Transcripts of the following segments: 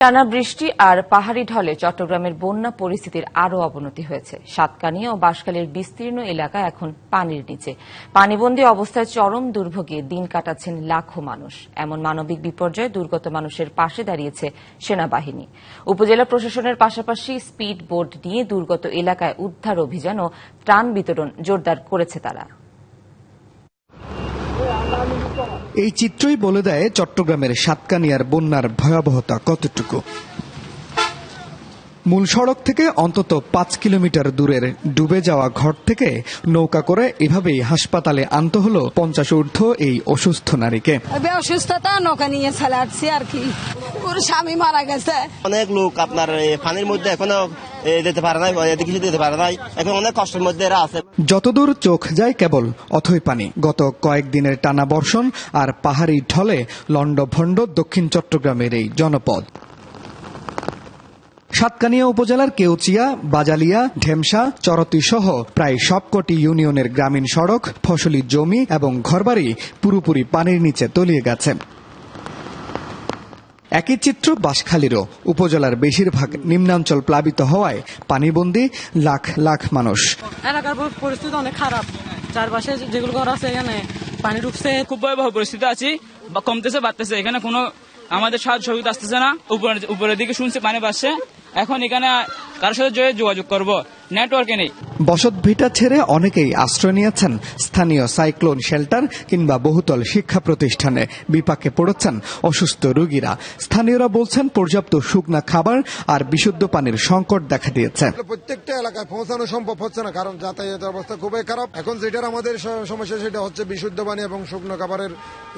টানা বৃষ্টি আর পাহাড়ি ঢলে চট্টগ্রামের বন্যা পরিস্থিতির আরও অবনতি হয়েছে। সাতকানিয়া ও বাঁশখালীর বিস্তীর্ণ এলাকা এখন পানির নিচে। পানিবন্দী অবস্থায় চরম দুর্ভোগে দিন কাটাচ্ছেন লাখো মানুষ। এমন মানবিক বিপর্যয়ে দুর্গত মানুষের পাশে দাঁড়িয়েছে সেনাবাহিনী। উপজেলা প্রশাসনের পাশাপাশি স্পিড বোট নিয়ে দুর্গত এলাকায় উদ্ধার অভিযান ও ত্রাণ বিতরণ জোরদার করেছে তারা। এই চিত্রই বলে দেয় চট্টগ্রামের সাতকানিয়ার বন্যার ভয়াবহতা কতটুকু। মূল সড়ক থেকে অন্তত 5 কিলোমিটার দূরের ডুবে যাওয়া ঘর থেকে নৌকা করে এভাবেই হাসপাতালে আনতে হলো 50 ঊর্ধ্ব এই অসুস্থ নারীকে। অসুস্থতা নৌকা নিয়ে চলে আসছি আর কি। ওর স্বামী মারা গেছে। অনেক লোক আপনার পানির মধ্যে এখনো যেতে পারে নাই, কিছু যেতে পারে নাই, এখন অনেক কষ্টের মধ্যে এরা আছে। যতদূর চোখ যায় কেবল অথই পানি। গত কয়েকদিনের টানা বর্ষণ আর পাহাড়ি ঢলে লন্ডভন্ড দক্ষিণ চট্টগ্রামের এই জনপদ। সাতকানিয়া উপজেলার কেউচিয়া, বাজালিয়া, ঢেমসা, চরতি সহ প্রায় সবকটি ইউনিয়নের গ্রামীণ সড়ক, ফসলি জমি এবং ঘরবাড়ি পুরোপুরি পানির নিচে তলিয়ে গেছে। একই চিত্র বাঁশখালীরও। উপজেলার বেশিরভাগ নিম্নাঞ্চল প্লাবিত হওয়ায় পানিবন্দী লাখ লাখ মানুষ। এলাকার পরিস্থিতি অনেক খারাপ। চারপাশে যেগুলো ঘর আছে এখানে পানি ঢুকছে। খুব ভয়াবহ পরিস্থিতি আছি, কমতেছে বাড়তেছে। এখানে কোনো আমাদের সাহায্য সহযোগিতা আসতেছে না। উপরের দিকে শুনছি পানি বাড়ছে। এখন এখানে কারোর সাথে যোগাযোগ করব, নেটওয়ার্কে নেই। বসত ভিটা ছেড়ে অনেকেই আশ্রয় নিয়েছেন স্থানীয় সাইক্লোন শেল্টার কিংবা বহুতল শিক্ষা প্রতিষ্ঠানে। বিপাকে পড়েছেন অসুস্থ রোগীরা। স্থানীয়রা বলছেন পর্যাপ্ত শুকনা খাবার আর বিশুদ্ধ পানির সংকট দেখা দিয়েছে। প্রত্যেকটা এলাকায় পৌঁছানো সম্ভব হচ্ছে না, কারণ যাতায়াতের অবস্থা খুবই খারাপ। এখন যেটার আমাদের সমস্যা সেটা হচ্ছে বিশুদ্ধ পানি এবং শুকনো খাবারের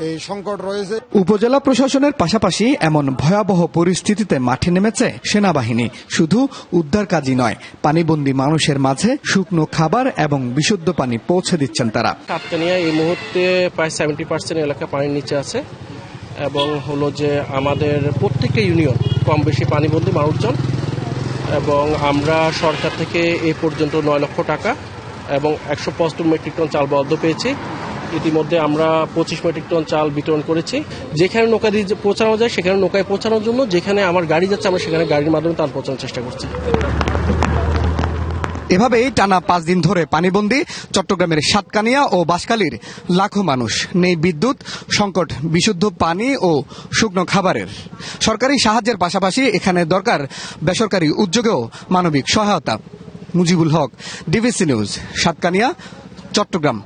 এই সংকট রয়েছে। উপজেলা প্রশাসনের পাশাপাশি এমন ভয়াবহ পরিস্থিতিতে মাঠে নেমেছে সেনাবাহিনী। শুধু উদ্ধার কাজই নয়, পানিবন্দী মানুষের মাঝে শুকনো খাবার এবং বিশুদ্ধ পানি পৌঁছে দিচ্ছেন তারা। সাতকানিয়া এই মুহূর্তে প্রায় 70% এলাকা পানির নিচে আছে এবং হলো যে আমাদের প্রত্যেকটা ইউনিয়ন কম বেশি পানিবন্দী মানুষজন, এবং আমরা সরকার থেকে এ পর্যন্ত 9 লক্ষ টাকা এবং 175 মেট্রিক টন চাল বরাদ্দ পেয়েছি। ইতিমধ্যে আমরা 25 মেট্রিক টন চাল বিতরণ করেছি। যেখানে নৌকা দিয়ে পৌঁছানো যায় সেখানে নৌকায় পৌঁছানোর জন্য, যেখানে আমার গাড়ি যাচ্ছে আমরা সেখানে গাড়ির মাধ্যমে তার পৌঁছানোর চেষ্টা করছি। এভাবেই টানা 5 দিন ধরে পানিবন্দী চট্টগ্রামের সাতকানিয়া ও বাঁশখালীর লাখো মানুষ। নেই বিদ্যুৎ, সংকট বিশুদ্ধ পানি ও শুকনো খাবারের। সরকারি সাহায্যের পাশাপাশি এখানে দরকার বেসরকারি উদ্যোগেও মানবিক সহায়তা। Mujibul Haque, DBC news, Satkania, Chittagong.